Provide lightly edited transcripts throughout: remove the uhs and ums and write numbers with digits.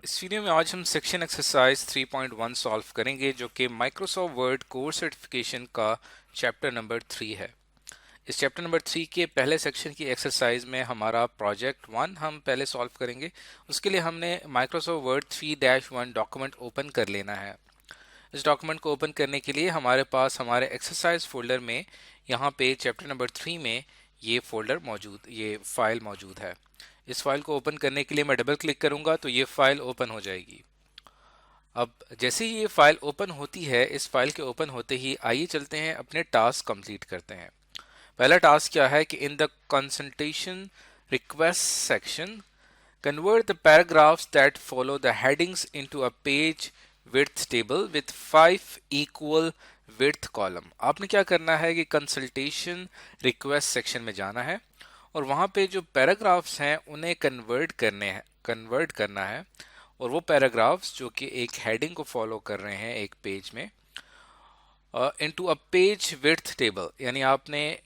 इस वीडियो में आज हम सेक्शन एक्सरसाइज 3.1 सॉल्व करेंगे जो कि माइक्रोसॉफ्ट वर्ड कोर्स सर्टिफिकेशन का चैप्टर नंबर 3 है। इस चैप्टर नंबर 3 के पहले सेक्शन की एक्सरसाइज में हमारा प्रोजेक्ट 1 हम पहले सॉल्व करेंगे। उसके लिए हमने माइक्रोसॉफ्ट वर्ड 3-1 डॉक्यूमेंट ओपन कर लेना है। इस डॉक्यूमेंट को ओपन करने के लिए हमारे पास हमारे एक्सरसाइज फोल्डर में यहाँ पे चैप्टर नंबर 3 में ये फाइल मौजूद है। इस फाइल को ओपन करने के लिए मैं डबल क्लिक करूंगा तो ये फाइल ओपन हो जाएगी। अब जैसे ही ये फाइल ओपन होती है, इस फाइल के ओपन होते ही आइए चलते हैं अपने टास्क कंप्लीट करते हैं। पहला टास्क क्या है कि इन the consultation request section convert the paragraphs that follow the headings into a page width table with 5 equal width column। आपने क्या करना है कि कंसल्टेशन रिक्वेस्ट सेक्शन में जाना है और वहां पे जो पैराग्राफ्स हैं उन्हें कन्वर्ट करना है। और वो पैराग्राफ्स जो कि एक हेडिंग को फॉलो कर रहे हैं एक पेज में, into a page width table, यानी आपने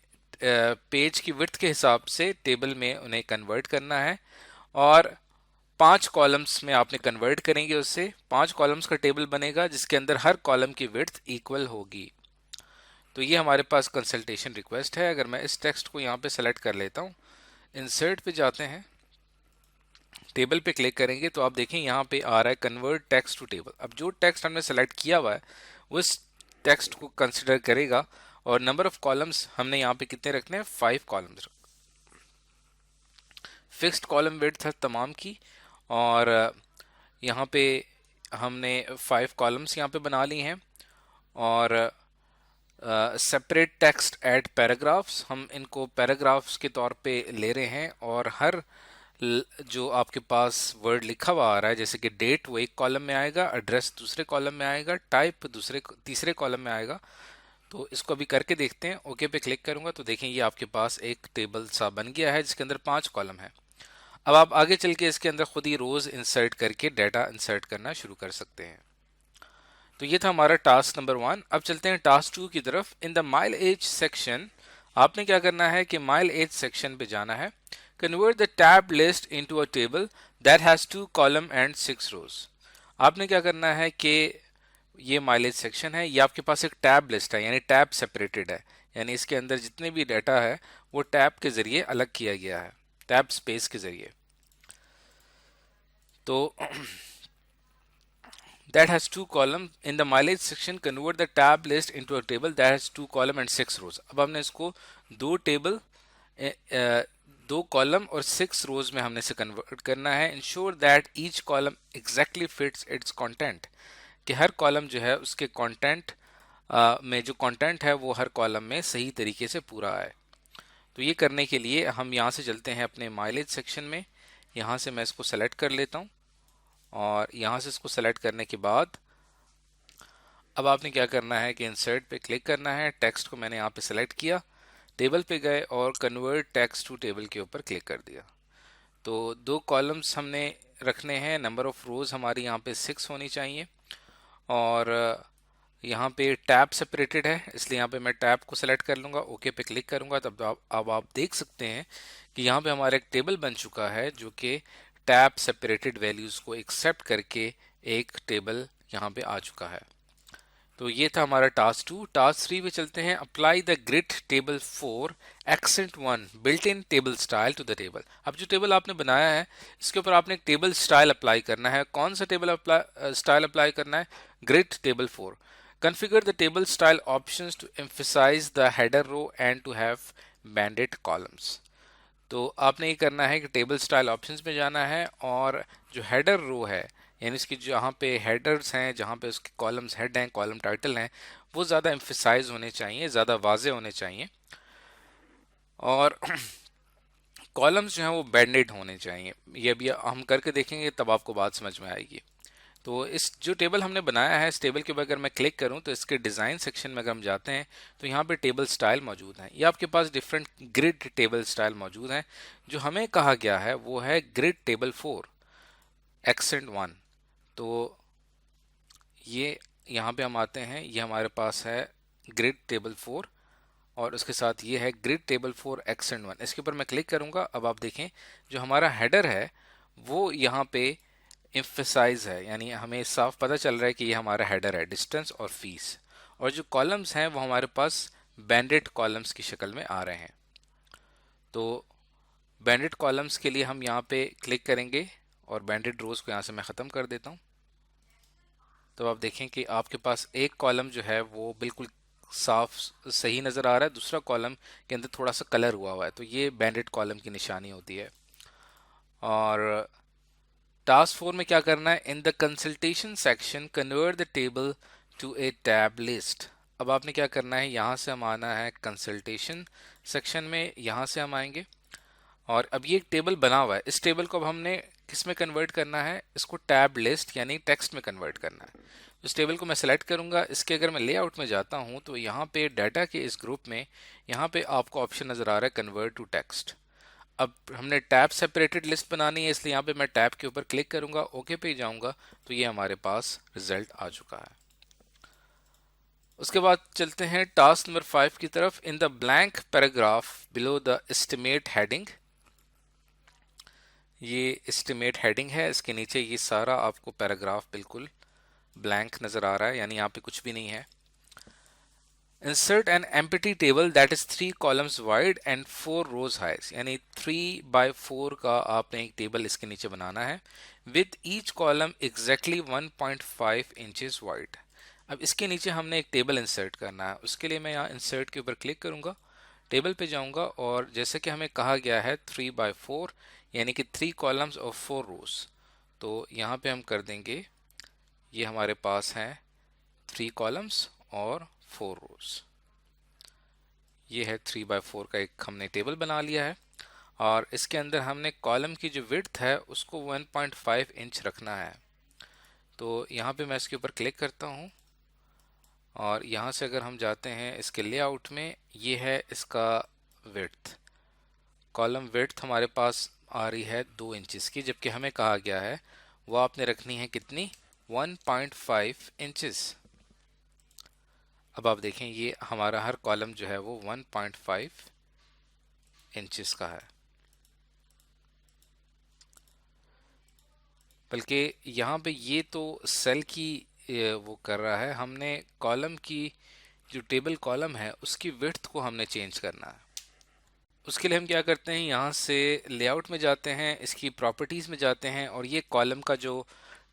पेज की विड्थ के हिसाब से टेबल में उन्हें कन्वर्ट करना है। और 5 कॉलम्स में आपने कन्वर्ट करेंगे, उससे 5 कॉलम्स का टेबल बनेगा जिसके अंदर हर कॉलम की विड्थ इक्वल होगी। तो ये हमारे पास कंसल्टेशन रिक्वेस्ट है। अगर मैं इस टेक्स्ट को यहाँ पे सेलेक्ट कर लेता हूँ, इंसर्ट पे जाते हैं, टेबल पे क्लिक करेंगे तो आप देखें यहाँ पे आ रहा है कन्वर्ट टेक्स्ट टू टेबल। अब जो टेक्स्ट हमने सेलेक्ट किया हुआ है वो इस टेक्स्ट को कंसिडर करेगा। और नंबर ऑफ कॉलम्स हमने यहाँ पे कितने रखने हैं, 5 कॉलम्स। फिक्स्ड कॉलम विड्थ है तमाम की। और यहाँ पे हमने 5 कॉलम्स यहाँ पे बना ली हैं। और सेपरेट टेक्स्ट एट पैराग्राफ्स, हम इनको पैराग्राफ्स के तौर पे ले रहे हैं। और हर जो आपके पास वर्ड लिखा हुआ आ रहा है, जैसे कि डेट, वो एक कॉलम में आएगा, एड्रेस दूसरे कॉलम में आएगा, टाइप तीसरे कॉलम में आएगा। तो इसको अभी करके देखते हैं। ओके पे क्लिक करूंगा तो देखें ये आपके पास एक टेबल सा बन गया है जिसके अंदर 5 कॉलम है। अब आप आगे चल के इसके अंदर खुद ही रोज इंसर्ट करके डाटा इंसर्ट करना शुरू कर सकते हैं। तो ये था हमारा टास्क नंबर 1। अब चलते हैं टास्क 2 की तरफ। In the mile age section आपने क्या करना है कि माइल एज सेक्शन पे जाना है। Convert the tab list into a table that has 2 column and 6 रोज। आपने क्या करना है कि ये माइलेज सेक्शन है, ये आपके पास एक टैब लिस्ट है, यानी टैब सेपरेटेड है, यानी इसके अंदर जितने भी डाटा है वो टैब के जरिए अलग किया गया है, टैब स्पेस के जरिए। तो that has 2 column in the mileage section, convert the tab list into a table that has 2 column and 6 rows। अब हमने इसको दो कॉलम और 6 रोज में हमने इसे कन्वर्ट करना है। Ensure that each column exactly fits it's content, कि हर कॉलम जो है उसके कंटेंट में जो कंटेंट है वो हर कॉलम में सही तरीके से पूरा आए। तो ये करने के लिए हम यहाँ से चलते हैं अपने माइलेज सेक्शन में। यहाँ से मैं इसको सेलेक्ट कर लेता हूँ और यहाँ से इसको सेलेक्ट करने के बाद अब आपने क्या करना है कि इंसर्ट पे क्लिक करना है। टेक्स्ट को मैंने यहाँ पे सेलेक्ट किया, टेबल पे गए और कन्वर्ट टेक्स्ट टू टेबल के ऊपर क्लिक कर दिया। तो 2 कॉलम्स हमने रखने हैं, नंबर ऑफ रोज हमारी यहाँ पे 6 होनी चाहिए। और यहाँ पे टैब सेपरेटेड है, इसलिए यहाँ पे मैं टैब को सेलेक्ट कर लूँगा, ओके पे क्लिक करूँगा। तब अब आप देख सकते हैं कि यहाँ पे हमारा एक टेबल बन चुका है जो कि टैब सेपरेटेड वैल्यूज़ को एक्सेप्ट करके एक टेबल यहाँ पे आ चुका है। तो ये था हमारा टास्क 2। टास्क 3 पे चलते हैं। Apply the grid table 4 accent 1 built in table style to the table. अब जो टेबल आपने बनाया है इसके ऊपर आपने एक टेबल स्टाइल अप्लाई करना है। कौन सा टेबल स्टाइल अप्लाई करना है? Grid table 4। Configure the table style options to emphasise the header row and to have banded columns. तो आपने ये करना है कि टेबल स्टाइल ऑप्शंस में जाना है और जो हेडर रो है, यानी इसकी जहाँ पे हेडर्स हैं, जहाँ पे उसके कॉलम्स हेड हैं, कॉलम टाइटल हैं, वो ज़्यादा एम्फसाइज होने चाहिए, ज़्यादा वाजे होने चाहिए। और कॉलम्स जो हैं वो बैंडेड होने चाहिए। ये भी हम करके देखेंगे तब आपको बात समझ में आएगी। तो इस जो टेबल हमने बनाया है, इस टेबल के ऊपर अगर मैं क्लिक करूं तो इसके डिज़ाइन सेक्शन में अगर हम जाते हैं तो यहाँ पे टेबल स्टाइल मौजूद हैं। ये आपके पास डिफरेंट ग्रिड टेबल स्टाइल मौजूद हैं। जो हमें कहा गया है वो है ग्रिड टेबल 4 एक्सेंट 1। तो ये यहाँ पे हम आते हैं, ये हमारे पास है ग्रिड टेबल 4 और उसके साथ ये है ग्रिड टेबल 4 एक्सेंट 1। इसके ऊपर मैं क्लिक करूंगा। अब आप देखें जो हमारा हेडर है वो यहाँ पे एम्फसाइज है, यानी हमें साफ पता चल रहा है कि ये हमारा हेडर है, डिस्टेंस और फीस। और जो कॉलम्स हैं वो हमारे पास बैंडेड कॉलम्स की शक्ल में आ रहे हैं। तो बैंडेड कॉलम्स के लिए हम यहाँ पे क्लिक करेंगे और बैंडेड रोज को यहाँ से मैं ख़त्म कर देता हूँ। तो आप देखें कि आपके पास एक कॉलम जो है वो बिल्कुल साफ सही नज़र आ रहा है, दूसरा कॉलम के अंदर थोड़ा सा कलर हुआ है, तो ये बैंडेड कॉलम की निशानी होती है। और टास्क 4 में क्या करना है, in the consultation section convert the table to a tab list. अब आपने क्या करना है, यहाँ से हम आना है कंसल्टेशन सेक्शन में, यहाँ से हम आएंगे और अब ये एक टेबल बना हुआ है, इस टेबल को अब हमने किस में कन्वर्ट करना है, इसको टैब लिस्ट यानी टेक्स्ट में कन्वर्ट करना है। इस टेबल को मैं सेलेक्ट करूंगा, इसके अगर मैं लेआउट में जाता हूं तो यहाँ पे डाटा के इस ग्रुप में यहाँ पे आपको ऑप्शन नजर आ रहा है कन्वर्ट टू टेक्स्ट। अब हमने टैब सेपरेटेड लिस्ट बनानी है, इसलिए यहाँ पे मैं टैब के ऊपर क्लिक करूंगा, ओके पे जाऊंगा, तो ये हमारे पास रिजल्ट आ चुका है। उसके बाद चलते हैं टास्क नंबर 5 की तरफ। In the blank paragraph below the estimate heading, ये एस्टिमेट हेडिंग है, इसके नीचे ये सारा आपको पैराग्राफ बिल्कुल ब्लैंक नजर आ रहा है, यानी यहाँ पे कुछ भी नहीं है। Insert an empty table that is 3 columns wide and 4 rows highs, यानी 3x4 का आपने एक टेबल इसके नीचे बनाना है with each column exactly 1.5 inches wide. अब इसके नीचे हमने एक टेबल इंसर्ट करना है, उसके लिए मैं यहाँ इंसर्ट के ऊपर क्लिक करूंगा, टेबल पे जाऊंगा और जैसे कि हमें कहा गया है 3x4 यानी कि 3 कॉलम्स और 4 रोज, तो यहाँ पे हम कर देंगे, ये हमारे पास हैं 3 कॉलम्स और 4 रोज। ये है 3x4 का एक हमने टेबल बना लिया है और इसके अंदर हमने कॉलम की जो विड्थ है उसको 1.5 इंच रखना है। तो यहाँ पे मैं इसके ऊपर क्लिक करता हूँ और यहाँ से अगर हम जाते हैं इसके लेआउट में, ये है इसका विड्थ, कॉलम विड्थ हमारे पास आ रही है 2 इंचेस की, जबकि हमें कहा गया है वो आपने रखनी है कितनी, 1.5 इंचेस। अब आप देखें ये हमारा हर कॉलम जो है वो 1.5 इंचेस का है, बल्कि यहाँ पे ये तो सेल की वो कर रहा है, हमने कॉलम की जो टेबल कॉलम है उसकी विड्थ को हमने चेंज करना है। उसके लिए हम क्या करते हैं, यहाँ से लेआउट में जाते हैं, इसकी प्रॉपर्टीज में जाते हैं और ये कॉलम का जो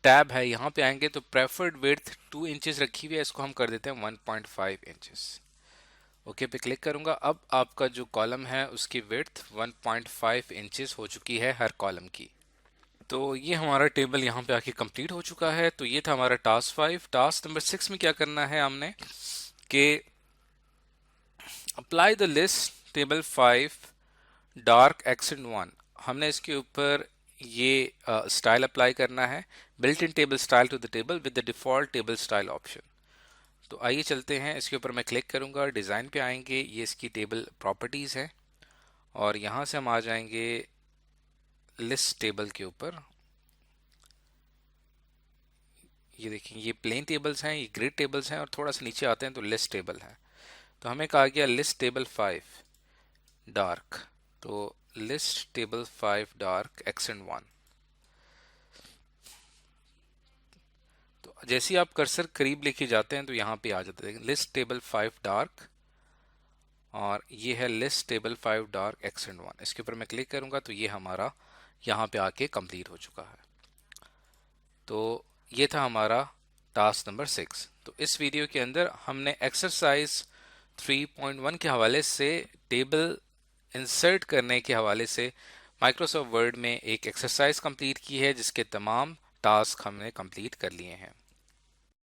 टैब है यहाँ पे आएंगे तो प्रेफर्ड विड्थ 2 इंचेस रखी हुई है, इसको हम कर देते हैं 1.5 इंचेस। ओके पे क्लिक करूंगा, अब आपका जो कॉलम है उसकी विड्थ 1.5 इंचेस हो चुकी है हर कॉलम की। तो ये हमारा टेबल यहाँ पे आके कंप्लीट हो चुका है। तो ये था हमारा टास्क 5। टास्क नंबर 6 में क्या करना है हमने कि apply the list table 5 dark accent 1, हमने इसके ऊपर ये स्टाइल अप्लाई करना है, built in table style to the table with the default table style option. तो आइए चलते हैं, इसके ऊपर मैं क्लिक करूंगा, डिज़ाइन पे आएंगे, ये इसकी टेबल प्रॉपर्टीज़ है और यहाँ से हम आ जाएंगे लिस्ट टेबल के ऊपर। ये देखिए ये प्लेन टेबल्स हैं, ये ग्रिड टेबल्स हैं और थोड़ा सा नीचे आते हैं तो लिस्ट टेबल है। तो हमें कहा गया लिस्ट टेबल 5 डार्क, तो लिस्ट टेबल 5 डार्क एक्सेंट 1। तो जैसे ही आप कर्सर करीब लेके जाते हैं तो यहाँ पे आ जाता है लिस्ट टेबल 5 डार्क और ये है लिस्ट टेबल 5 डार्क एक्सेंट 1। इसके ऊपर मैं क्लिक करूंगा तो ये हमारा यहाँ पे आके कंप्लीट हो चुका है। तो ये था हमारा टास्क नंबर 6। तो इस वीडियो के अंदर हमने एक्सरसाइज 3.1 के हवाले से टेबल इंसर्ट करने के हवाले से माइक्रोसॉफ्ट वर्ड में एक एक्सरसाइज कंप्लीट की है जिसके तमाम टास्क हमने कंप्लीट कर लिए हैं।